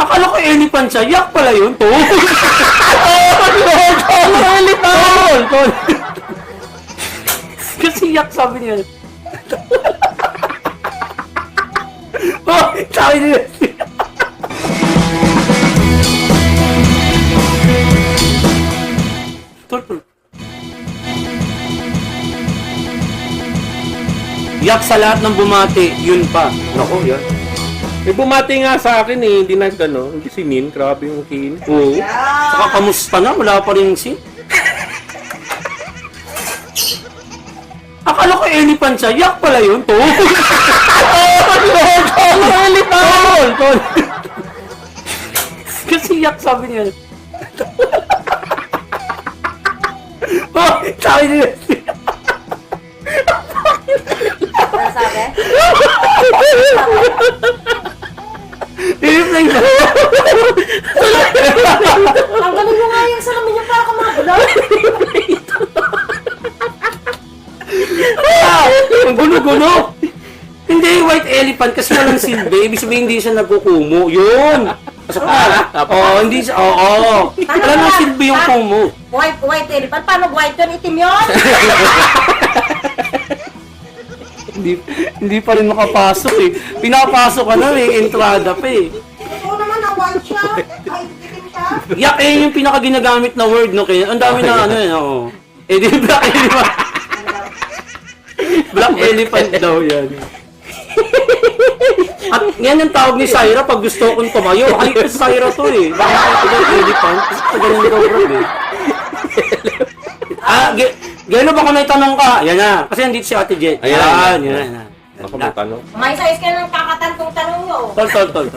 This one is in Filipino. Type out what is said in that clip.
Akala ko elephant siya. Yak pala yun, tol. Elephant! Tol. Kasi yak sabi niya. Oh, sabi niya. Tol. Yak sa lahat ng bumati, yun pa. Nako, yan. May bumati nga sa akin eh, hindi hindi sinin, grabe yung kin. Oo. Saka kamusta na, wala pa rin si. Akala ko elephant siya, yak pala yun, tol. Elephant! Tol. Kasi yak sabi niya. Oh, sabi niya. Ano sabi? I-reply na. Ang galing mo nga yung sa kami niya para ka mga bulaw. Ang gulo-gulo. Hindi, white elephant kasi walang silbi. Ibig sabihin hindi siya nagkukumo. Yun. Hindi siya. Oo. Wala nang silbi yung kumo. White elephant? Paano white yun? Itim yun? Hindi pa rin makapasok eh. Pinapasok ka na may entrada pa eh. Oo naman, white siya. Ay, itim siya. Yak eh yung pinaka ginagamit na word no kaya. Ang dami na ano eh. Oo. Eh di black elephant. Black elephant daw yan. At yan ang tawag ni Syra pag gusto kong tumayo. Ay, Syra to eh. Bakit ito daw elephant? Kasi pa ganun daw bro eh. Gelo baka may tanong ka? Yan na. Kasi nandito si Ate Jet. Ayan. Yan. Ako may tanong. May size ka ng kakatantong tanong nyo. Tol.